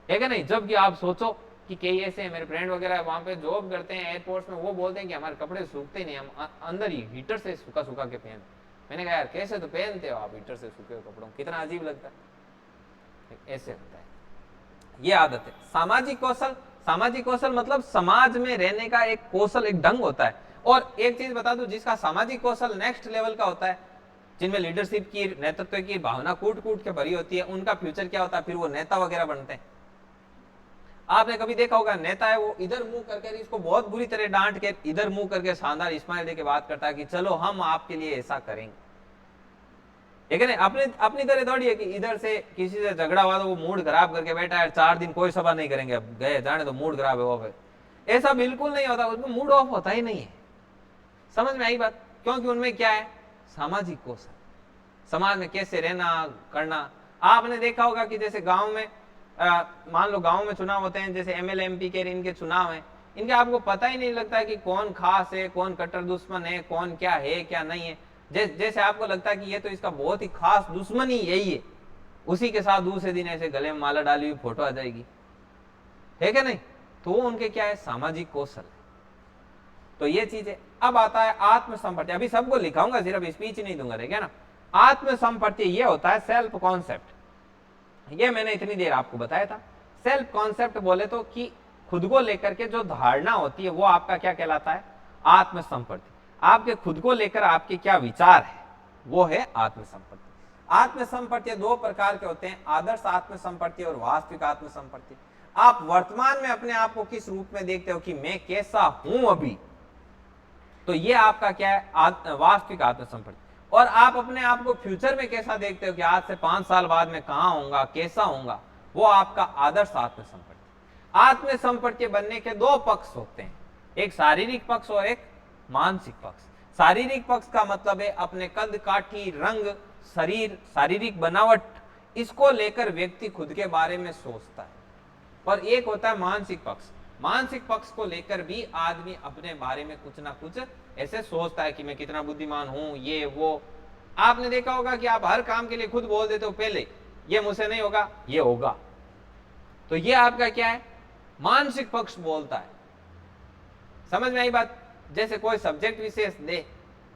क्या नहीं। जबकि आप सोचो कि कई ऐसे मेरे फ्रेंड वगैरह वहां पे जॉब करते हैं एयरपोर्ट्स में, वो बोलते हैं कि हमारे कपड़े सूखते ही नहीं, हम अंदर ही हीटर से सूखा सूखा के पहन। मैंने कहा यार कैसे तो पहनते हो आप हीटर से सूखे कपड़ों, कितना अजीब लगता है। ऐसे होता है, ये आदत है। सामाजिक कौशल, सामाजिक कौशल मतलब समाज में रहने का एक कौशल, एक ढंग होता है। और एक चीज बता दूं, जिसका सामाजिक कौशल नेक्स्ट लेवल का होता है, जिनमें लीडरशिप की, नेतृत्व की भावना कूट कूट के भरी होती है, उनका फ्यूचर क्या होता है, फिर वो नेता वगैरह बनते हैं। आपने कभी देखा होगा, नेता है वो इधर मुंह करके, इसको बहुत बुरी तरह डांट के इधर मुंह करके शानदार स्माइल देके बात करता है कि चलो हम आपके लिए ऐसा करेंगे। ठीक है ना, अपने अपनी तरह थोड़ी है कि इधर से किसी से झगड़ा हुआ तो वो मूड खराब करके बैठा है, 4 दिन कोई सभा नहीं करेंगे, अब गए जाने तो मूड खराब है, ऑफ है। ऐसा बिल्कुल नहीं होता, उसमें मूड ऑफ होता ही नहीं है। समझ में आई बात? क्योंकि उनमें क्या है, सामाजिक कौशल, समाज में कैसे रहना करना। आपने देखा होगा कि जैसे गांव में मान लो गांव में चुनाव होते हैं, जैसे एमएलए एमपी के इनके चुनाव है, इनके आपको पता ही नहीं लगता है कि कौन खास है, कौन कट्टर दुश्मन है, कौन क्या है क्या नहीं है। जैसे आपको लगता है कि ये तो इसका बहुत ही खास दुश्मन ही यही है, उसी के साथ दूसरे दिन ऐसे गले में माला डाली हुई फोटो आ जाएगी, है क्या नहीं? तो उनके क्या है, सामाजिक कौशल। तो ये चीज है। अब आता है आत्मसंपत्ति, अभी सबको लिखाऊंगा, सिर्फ स्पीच नहीं दूंगा, देखिए ना। आत्मसंपत्ति ये होता है सेल्फ कॉन्सेप्ट, ये मैंने इतनी देर आपको बताया था। सेल्फ कॉन्सेप्ट बोले तो कि खुद को लेकर के जो धारणा होती है वो आपका क्या कहलाता है, आत्मसंपत्ति। आपके खुद को लेकर आपके क्या विचार है वो है आत्मसंपत्ति। आत्मसंपत्ति दो प्रकार के होते हैं, आदर्श आत्मसंपत्ति और वास्तविक आत्मसंपत्ति। आप वर्तमान में अपने आप को किस रूप में देखते हो कि मैं कैसा हूं अभी, तो ये आपका क्या है, वास्तविक आत्मसंपत्ति। और आप अपने आप को फ्यूचर में कैसा देखते हो कि आज से 5 साल बाद में कहां होऊंगा, कैसा होऊंगा, वो आपका आदर्श आत्मसंपत्ति। आत्मसंपत्ति बनने के दो पक्ष होते हैं, एक शारीरिक पक्ष और एक मानसिक पक्ष। शारीरिक पक्ष का मतलब है अपने कद काठी, रंग, शरीर, शारीरिक बनावट, इसको लेकर व्यक्ति खुद के बारे में सोचता है। और एक होता है मानसिक पक्ष, मानसिक पक्ष को लेकर भी आदमी अपने बारे में कुछ ना कुछ ऐसे सोचता है कि मैं कितना बुद्धिमान हूं, ये वो। आपने देखा होगा कि आप हर काम के लिए खुद बोल देते हो पहले, ये मुझसे नहीं होगा, ये होगा। तो ये आपका क्या है, मानसिक पक्ष बोलता है। समझ में आई बात? जैसे कोई सब्जेक्ट विशेष दे,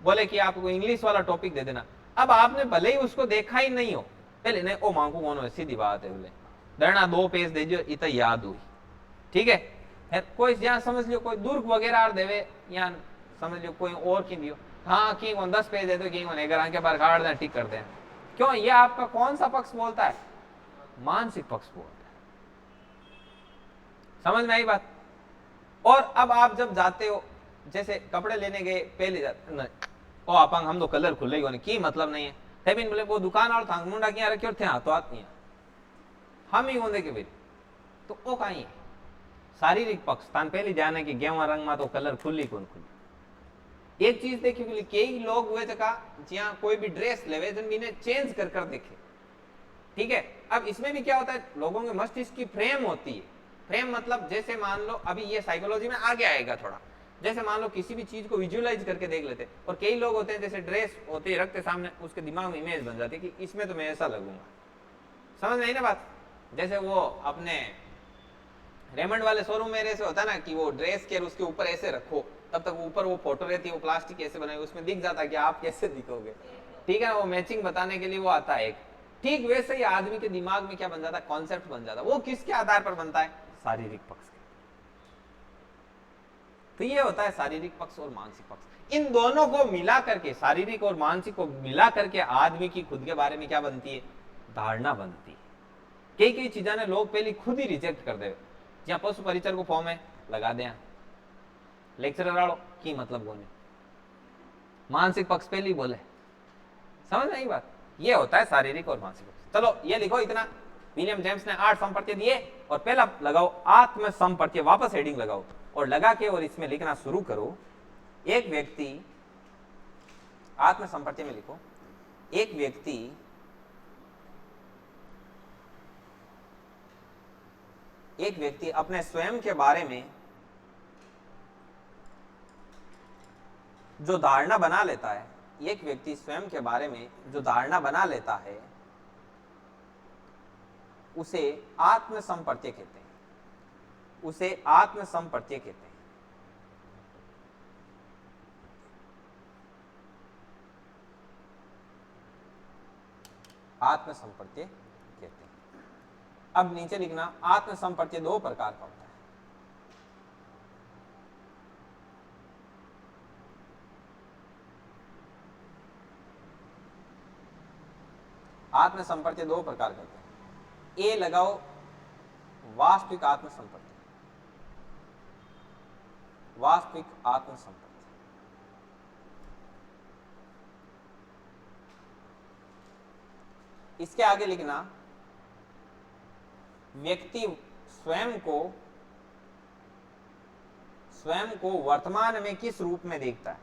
बोले कि आपको इंग्लिश वाला टॉपिक दे देना, अब आपने भले ही उसको देखा ही नहीं हो, पहले नहीं ओ मांगू कौन, सीधी बात है, बोले दरना 2 पेज दे जो इत याद हुई, ठीक है। कोई यहाँ समझ लो कोई दुर्ग वगैरह देवे, यहाँ समझ लो कोई और की दियो, हाँ की 10 पेज दे दो, कि 11 के बार काट दें, टिक कर दें। क्यों? ये आपका कौन सा पक्ष बोलता है, मानसिक पक्ष बोलता है। समझ में आई बात? और अब आप जब जाते हो, जैसे कपड़े लेने गए, पहले ओ आपंग हम तो कलर खुले ही की मतलब नहीं है, तभी बोले वो दुकान और था मुंडा क्या रखे और थे हाथों हाथ नहीं, हम ही होंगे के भाई, तो वो कहीं है शारीरिक पक्ष तान पहले जाने की गेवा रंग में तो कलर खुली कौन खुली। एक चीज देखी बोली, कई लोग हुए जगह जहां कोई भी ड्रेस लेवे जन भी चेंज कर कर देखे, ठीक है। अब इसमें भी क्या होता है, लोगों के मस्तिष्क की फ्रेम होती है। फ्रेम मतलब जैसे मान लो, अभी ये साइकोलॉजी में आगे आएगा थोड़ा, जैसे मान लो किसी भी चीज को विजुअलाइज करके देख लेते, और कई लोग होते हैं जैसे ड्रेस होते रखते सामने, उसके दिमाग में इमेज बन जाती है कि इसमें तो मैं ऐसा लगूंगा। समझ में आई ना बात? जैसे वो अपने रेमंड वाले शोरूम में ऐसे होता है ना कि वो ड्रेस के उसके ऊपर ऐसे रखो, तब तक ऊपर वो फोटो रहती है, वो प्लास्टिक कैसे बनाई, उसमें दिख जाता है कि आप कैसे दिखोगे, ठीक है। वो मैचिंग बताने के लिए वो आता है एक। ठीक वैसे ही आदमी के दिमाग में क्या बन जाता है, कॉन्सेप्ट बन जाता है। वो किसके आधार पर बनता है, शारीरिक पक्ष के। तो ये होता है शारीरिक पक्ष और मानसिक पक्ष। इन दोनों को मिला करके, शारीरिक और मानसिक को मिला करके आदमी की खुद के बारे में क्या बनती है, धारणा बनती है। कई कई चीजें ने लोग पहले खुद ही रिजेक्ट कर दे, जहां पशु परिचर को फॉर्म है लगा दे, लेक्चरर वालों की मतलब बोले, मानसिक पक्ष पहले ही बोले। समझ नहीं बात? ये होता है शारीरिक और मानसिक पक्ष। चलो ये लिखो इतना, विलियम जेम्स ने 8 संपत्ति दिए, और पहला लगाओ आत्म संपत्ति, वापस हेडिंग लगाओ और लगा के और इसमें लिखना शुरू करो। एक व्यक्ति, आत्म संपत्ति में लिखो, एक व्यक्ति अपने स्वयं के बारे में जो धारणा बना लेता है, एक व्यक्ति स्वयं के बारे में जो धारणा बना लेता है उसे आत्मसंपत्ति कहते हैं, उसे आत्मसंपत्ति कहते हैं। आत्मसंपत्ति कहते हैं। अब नीचे लिखना, आत्मसंपत्ति 2 प्रकार का होता है। आत्मसंपत्ति 2 प्रकार का होता है। ए लगाओ वास्तविक आत्मसंपत्ति, वास्तविक आत्मसंपत्ति। इसके आगे लिखना व्यक्ति स्वयं को वर्तमान में किस रूप में देखता है।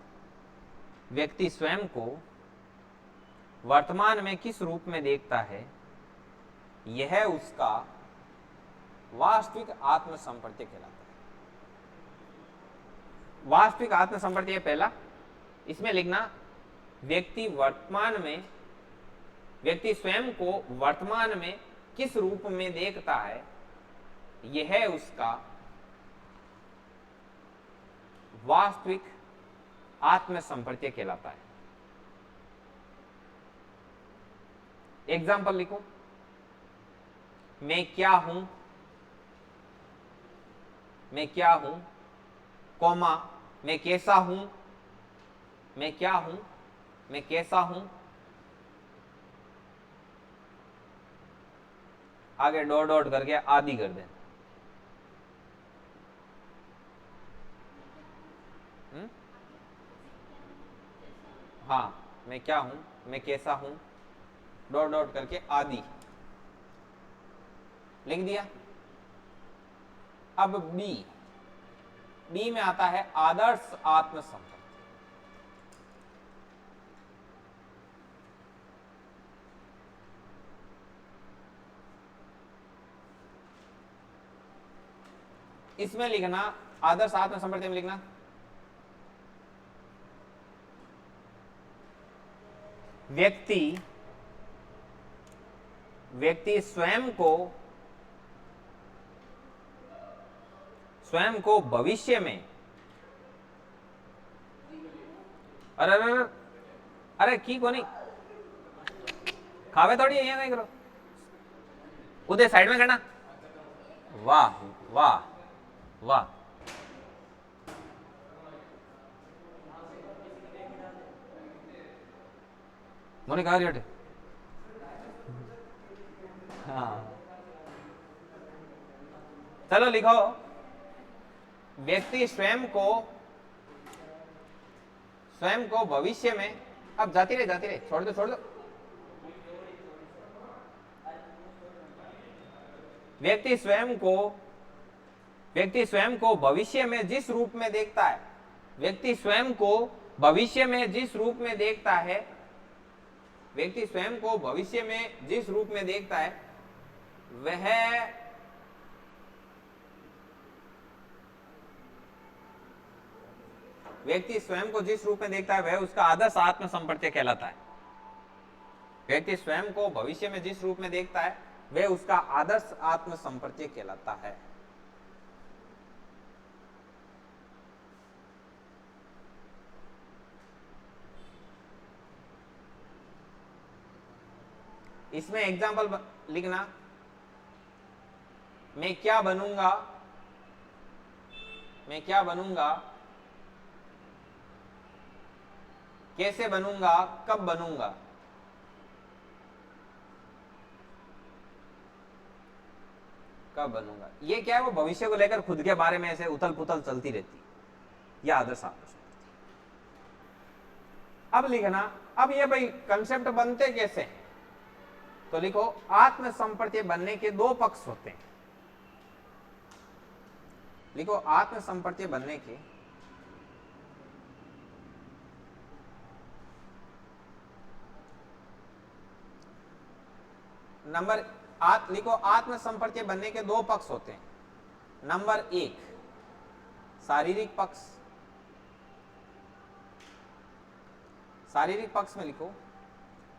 व्यक्ति स्वयं को वर्तमान में किस रूप में देखता है, यह उसका वास्तविक आत्म संपर्त्य कहलाता है। वास्तविक आत्म संपर्त्य पहला, इसमें लिखना व्यक्ति स्वयं को वर्तमान में किस रूप में देखता है, यह उसका वास्तविक आत्म संपर्त्य कहलाता है। एग्जाम्पल लिखो, मैं क्या हूं, कॉमा मैं कैसा हूं, मैं क्या हूं, मैं कैसा हूं, आगे डॉट डॉट करके आदि कर दें। हाँ, मैं क्या हूं, मैं कैसा हूं, डॉट डॉट करके आदि लिख दिया। अब बी में आता है आदर्श आत्म संपर्त्य। इसमें लिखना आदर्श आत्म संपर्त्य में लिखना व्यक्ति स्वयं को भविष्य में, अरे की को नहीं खावे थोड़ी है, नहीं करो उधर साइड में करना। वाह वाह वाह, मोने कहा रियटे। हाँ चलो लिखो, व्यक्ति स्वयं को भविष्य में, अब जाती रहे, छोड़ दो। व्यक्ति स्वयं को भविष्य में जिस रूप में देखता है, व्यक्ति स्वयं को भविष्य में जिस रूप में देखता है, व्यक्ति स्वयं को भविष्य में जिस रूप में देखता है, वह व्यक्ति स्वयं को जिस रूप में देखता है वह उसका आदर्श आत्म संपर्त्य कहलाता है। व्यक्ति स्वयं को भविष्य में जिस रूप में देखता है वह उसका आदर्श आत्म संपर्त्य कहलाता है। इसमें एग्जाम्पल लिखना, मैं क्या बनूंगा, कैसे बनूंगा, कब बनूंगा। ये क्या है, वो भविष्य को लेकर खुद के बारे में ऐसे उथल पुथल चलती रहती है, यह आदर्श आत्म संपर्त्य। अब लिखना, अब ये भाई कंसेप्ट बनते कैसे हैं, तो लिखो आत्म संपर्त्य बनने के दो पक्ष होते हैं। लिखो आत्म संपर्त्य बनने के लिखो आत्म संपर्त्य बनने के दो पक्ष होते हैं। नंबर 1 शारीरिक पक्ष। शारीरिक पक्ष में लिखो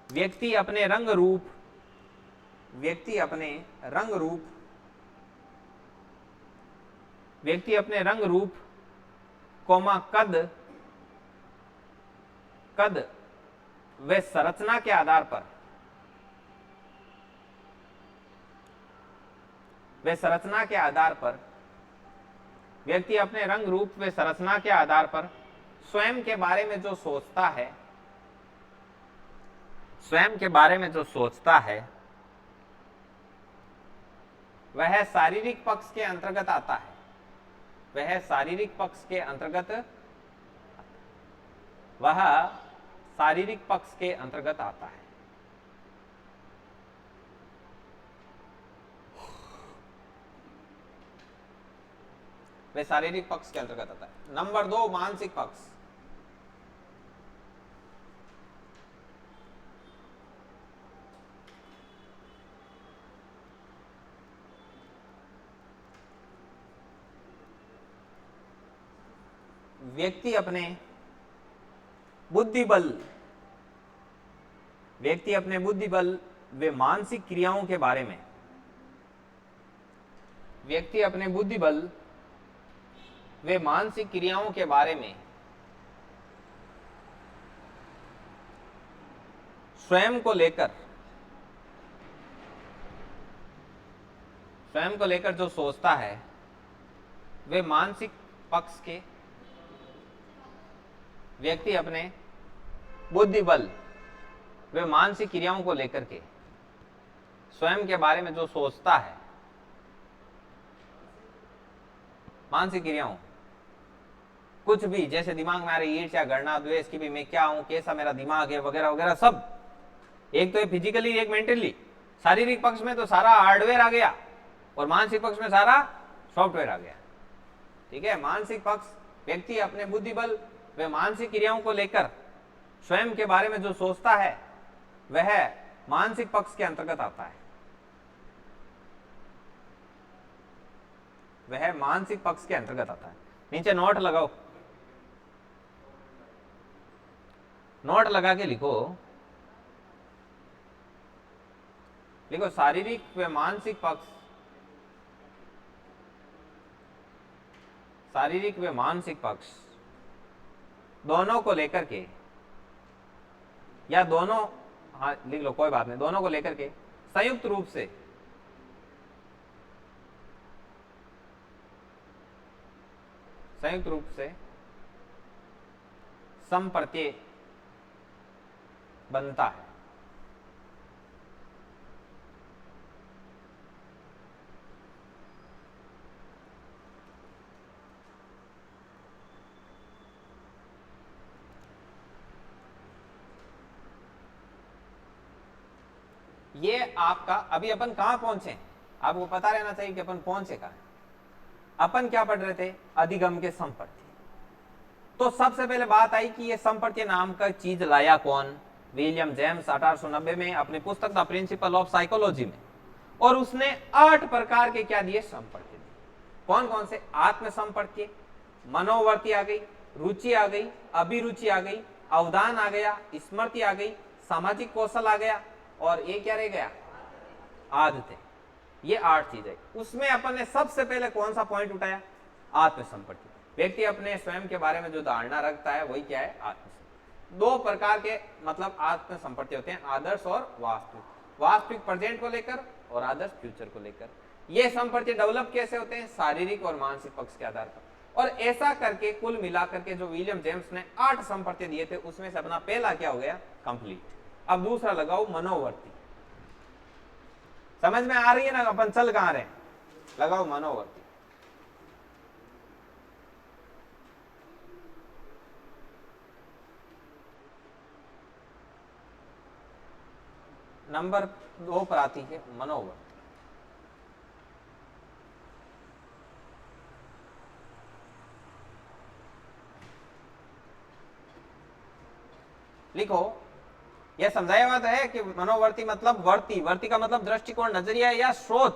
व्यक्ति अपने रंग रूप कौमा कद व संरचना के आधार पर व्यक्ति अपने रंग रूप व संरचना के आधार पर स्वयं के बारे में जो सोचता है वह शारीरिक पक्ष के अंतर्गत आता है। वह शारीरिक पक्ष के अंतर्गत आता है। वे शारीरिक पक्ष के अंतर्गत आता है। नंबर 2 मानसिक पक्ष। व्यक्ति अपने बुद्धि बल वे मानसिक क्रियाओं के बारे में, व्यक्ति अपने बुद्धि बल वे मानसिक क्रियाओं के बारे में स्वयं को लेकर जो सोचता है, वे मानसिक पक्ष के, व्यक्ति अपने बुद्धि बल वे मानसिक क्रियाओं को लेकर के स्वयं के बारे में जो सोचता है, मानसिक क्रियाओं, कुछ भी जैसे दिमाग में आ रही ईर्ष्या, घृणा, द्वेष की भी मैं क्या हूं, कैसा मेरा दिमाग है, वगैरह वगैरह सब। एक तो फिजिकली, एक मेंटली। शारीरिक पक्ष में तो सारा हार्डवेयर आ गया और मानसिक पक्ष में सारा सॉफ्टवेयर आ गया। ठीक है। मानसिक पक्ष, व्यक्ति अपने बुद्धि बल वे मानसिक क्रियाओं को लेकर स्वयं के बारे में जो सोचता है, वह मानसिक पक्ष के अंतर्गत आता है। वह मानसिक पक्ष के अंतर्गत आता है। नीचे नोट लगाओ, नोट लगा के लिखो शारीरिक व मानसिक पक्ष, शारीरिक व मानसिक पक्ष दोनों को लेकर के, या दोनों, हाँ लिख लो कोई बात नहीं, दोनों को लेकर के संयुक्त रूप से संप्रत्यय बनता है। ये आपका, अभी अपन कहां पहुंचे, आपको पता रहना चाहिए कि अपन पहुंचे कहां। अपन क्या पढ़ रहे थे, अधिगम के संप्रत्यय। तो सबसे पहले बात आई कि ये संप्रत्यय नाम का चीज लाया कौन, विलियम जेम्स 1890 में अपनी पुस्तक द प्रिंसिपल ऑफ साइकोलॉजी में, और उसने 8 प्रकार के क्या दिए, संप्रत्यय दिए। कौन कौन से, आत्म संप्रत्यय, मनोवर्ती आ गई, रुचि आ गई, अभिरुचि आ गई, अवदान आ गया, स्मृति आ गई, सामाजिक कौशल आ गया, और ये क्या रह गया, आदतें। ये 8 चीजें। उसमें अपन ने सबसे पहले कौन सा पॉइंट उठाया, आत्म संप्रत्यय। व्यक्ति अपने स्वयं के बारे में जो धारणा रखता है वही क्या है, आत्म। 2 प्रकार के मतलब आत्म संप्रत्यय होते हैं, आदर्श और वास्तविक। वास्तविक प्रेजेंट को लेकर और आदर्श फ्यूचर को लेकर। ये संप्रत्यय डेवलप कैसे होते हैं, शारीरिक और मानसिक पक्ष के आधार पर। और ऐसा करके कुल मिलाकर के जो विलियम जेम्स ने 8 संप्रत्यय दिए थे, उसमें से अपना पहला क्या हो गया, कंप्लीट। अब दूसरा लगाओ, मनोवर्ती। समझ में आ रही है ना अपन चल कहां रहे, लगाओ मनोवर्ती। नंबर 2 पर आती है मनोवर्ती। लिखो, यह समझाया हुआ है कि मनोवर्ती मतलब वर्ती का मतलब दृष्टिकोण, नजरिया या सोच।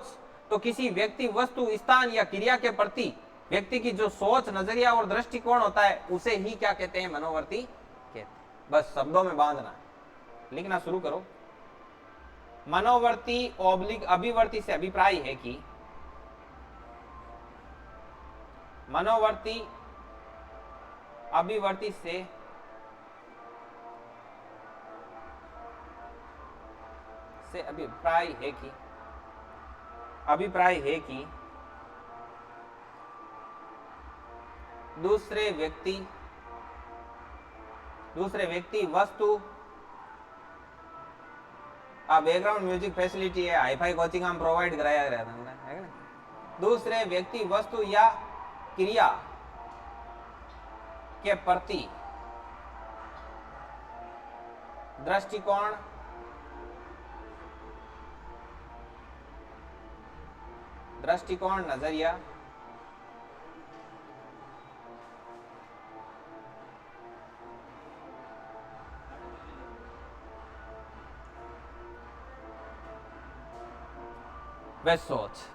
तो किसी व्यक्ति, वस्तु, स्थान या क्रिया के प्रति व्यक्ति की जो सोच, नजरिया और दृष्टिकोण होता है, उसे ही क्या कहते हैं, मनोवर्ती कहते हैं। बस शब्दों में बांधना है, लिखना शुरू करो। मनोवर्ती ऑब्लिक अभिवर्ती से अभिप्राय है कि मनोवर्ती अभिवर्ती से अभिप्राय है कि दूसरे व्यक्ति वस्तु, बैकग्राउंड म्यूजिक फैसिलिटी है, हाईफाई कोचिंग हम प्रोवाइड कराया रहता है ना। दूसरे व्यक्ति, वस्तु या क्रिया के प्रति दृष्टिकोण, नजरिया व सोच।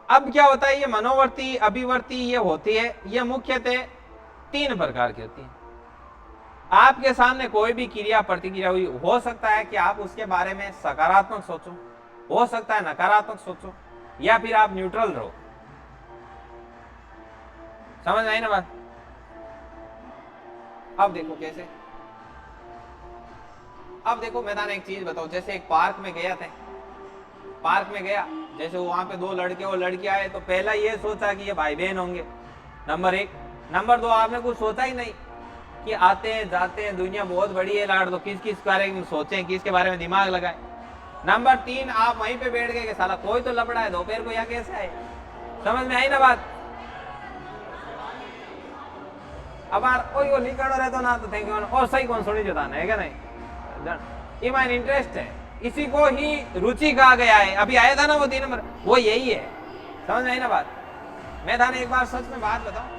अब क्या होता है, ये मनोवर्ती अभिवर्ती ये होती है, ये मुख्यतः 3 प्रकार की होती है। आपके सामने कोई भी क्रिया प्रतिक्रिया हुई, हो सकता है कि आप उसके बारे में सकारात्मक सोचो, हो सकता है नकारात्मक सोचो, या फिर आप न्यूट्रल रहो। समझ आई ना बात? अब देखो कैसे, अब देखो मैदान एक चीज बताओ, जैसे एक पार्क में गया थे, पार्क में गया, जैसे वहां पे 2 लड़के और लड़की आए, तो पहला ये सोचा कि ये भाई बहन होंगे, नंबर 1। नंबर 2, आपने कुछ सोचा ही नहीं कि आते हैं जाते हैं, दुनिया बहुत बड़ी है लाड़, तो किस किस बारे में सोचें, किसके बारे में दिमाग लगाएं। नंबर 3, आप वहीं पे बैठ गए कि साला कोई तो लपड़ा है, दोपहर को यहाँ कैसे आए। समझ में आई ना बात? अब कोई को लिखा रहता ना तो थैंक यू और सही कौन सुनी जोता है क्या नहीं, इमान इंटरेस्ट है, इसी को ही रुचि कहा गया है। अभी आया था ना वो 3 नंबर, वो यही है। समझ में आई ना बात? मैं था ना एक बार सच में बात बताऊं,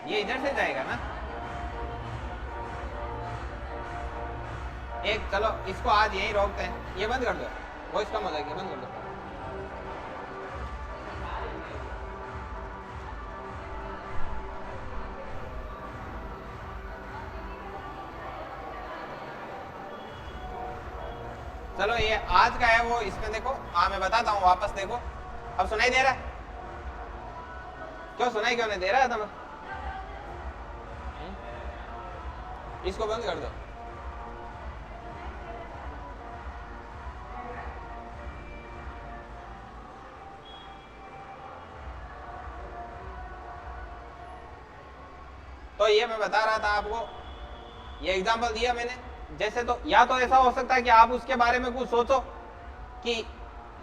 ये इधर से जाएगा ना एक, चलो इसको आज यही रोकते हैं, ये बंद कर दो, वॉइस कम हो जाएगी, बंद कर दो। चलो ये आज का है वो, इसमें देखो, हाँ मैं बताता हूँ वापस देखो, अब सुनाई दे रहा है? क्यों सुनाई क्यों नहीं दे रहा है तुम्हें? इसको बंद कर दो। तो ये मैं बता रहा था आपको, ये एग्जांपल दिया मैंने, जैसे तो या तो ऐसा हो सकता है कि आप उसके बारे में कुछ सोचो कि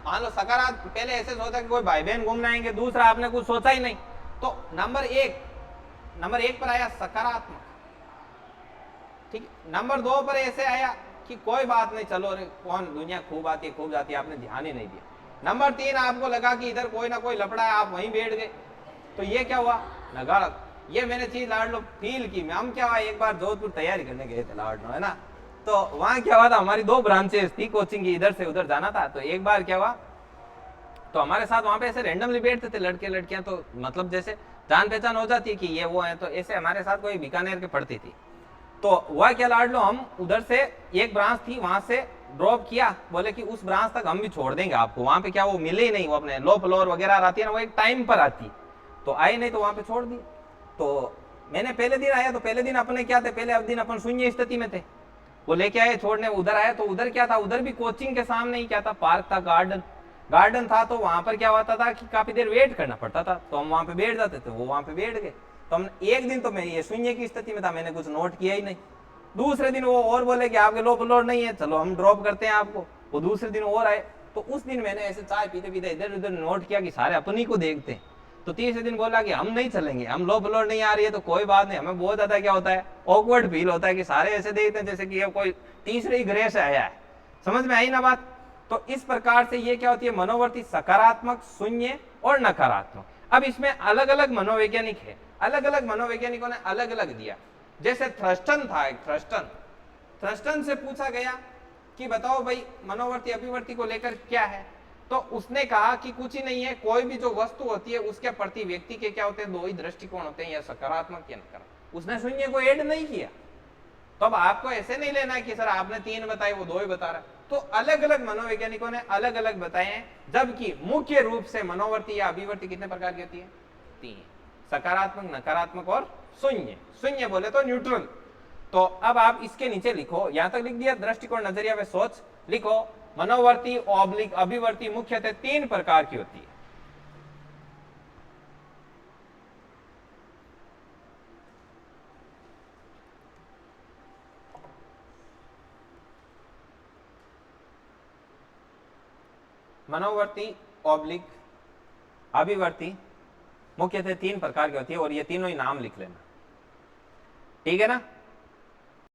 मान लो सकारात्मक, पहले ऐसे सोचा कि कोई भाई बहन घूमने आएंगे, दूसरा आपने कुछ सोचा ही नहीं, तो नंबर एक पर आया सकारात्मक, ठीक। नंबर 2 पर ऐसे आया कि कोई बात नहीं, चलो रे कौन, दुनिया खूब आती है खूब जाती है, आपने ध्यान ही नहीं दिया। नंबर 3 आपको लगा कि इधर कोई ना कोई लफड़ा है, आप वहीं बैठ गए, तो ये क्या हुआ, नकारात्मक। ये मैंने चीज लाड लो फील की, हम क्या हुआ, एक बार जोधपुर तैयारी करने गए थे लाड लो, है ना, तो वहां क्या हुआ था, हमारी 2 ब्रांचेस थी कोचिंग की, इधर से उधर जाना था, तो एक बार क्या हुआ, तो हमारे साथ वहां पे ऐसे रेंडमली बैठते थे लड़के लड़कियां, तो मतलब जैसे जान पहचान हो जाती है कि ये वो है, तो ऐसे हमारे साथ कोई बीकानेर के पढ़ती थी, तो वह क्या लाड लो, हम उधर से एक ब्रांच थी वहां से ड्रॉप किया, बोले कि उस ब्रांच तक हम भी छोड़ देंगे आपको, वहां पे क्या वो मिले ही नहीं, वो अपने लो फ्लोर वगैरह आती है ना, वो एक टाइम पर आती, तो आई नहीं, तो वहां पे छोड़ दी। तो मैंने पहले दिन आया, तो पहले दिन अपने क्या थे, पहले दिन अपन शून्य स्थिति में थे, वो लेके आए छोड़ने, उधर आया, तो उधर क्या था, उधर भी कोचिंग के सामने ही क्या था, पार्क था, गार्डन था, तो वहां पर क्या होता था कि काफी देर वेट करना पड़ता था, तो हम वहां पे बैठ जाते थे, वो वहां पे बैठ गए, तो हम एक दिन तो मैं ये शून्य की स्थिति में था, मैंने कुछ नोट किया ही नहीं। दूसरे दिन वो और बोले कि आपके लो फ्लोर नहीं है, चलो हम ड्रॉप करते हैं आपको, वो दूसरे दिन और आए, तो उस दिन मैंने ऐसे चाय पीते पीते इधर उधर नोट किया कि सारे अपनी को देखते हैं, तो तीसरे दिन बोला कि हम नहीं चलेंगे, हम लो फ्लोर नहीं आ रही है तो कोई बात नहीं, हमें बहुत ज्यादा क्या होता है, ऑकवर्ड फील होता है कि सारे ऐसे देखते हैं जैसे कि ये कोई तीसरे ही ग्रह से आया है। समझ में आई ना बात? तो इस प्रकार से ये क्या होती है, मनोवर्ती सकारात्मक, शून्य और नकारात्मक। अब इसमें अलग अलग मनोवैज्ञानिक है, अलग अलग मनोवैज्ञानिकों ने अलग अलग दिया। जैसे थ्रस्टन था एक, थ्रस्टन से पूछा गया कि बताओ भाई मनोवर्ती अभिवर्ती को लेकर क्या है, तो उसने कहा कि कुछ ही नहीं है, कोई भी जो वस्तु होती है उसके प्रति व्यक्ति के क्या होते हैं, 2 ही दृष्टिकोण होते हैं, या सकारात्मक या नकारात्मक। उसने शून्य को ऐड नहीं किया, तो अब आपको ऐसे नहीं लेना है कि सर आपने 3 बताए वो 2 ही बता रहा है, तो अलग अलग मनोवैज्ञानिकों ने अलग अलग बताए हैं, जबकि मुख्य रूप से मनोवर्ती या अभिवर्ती कितने प्रकार की होती है, 3, सकारात्मक, नकारात्मक और शून्य। शून्य बोले तो न्यूट्रल। तो अब आप इसके नीचे लिखो, यहां तक लिख दिया, दृष्टिकोण, नजरिया व सोच, लिखो मनोवर्ती ऑब्लिक अभिवर्ती मुख्यतः 3 प्रकार की होती है। मनोवर्ती ऑब्लिक अभिवर्ती मुख्यतः 3 प्रकार की होती है, और ये तीनों ही नाम लिख लेना, ठीक है ना।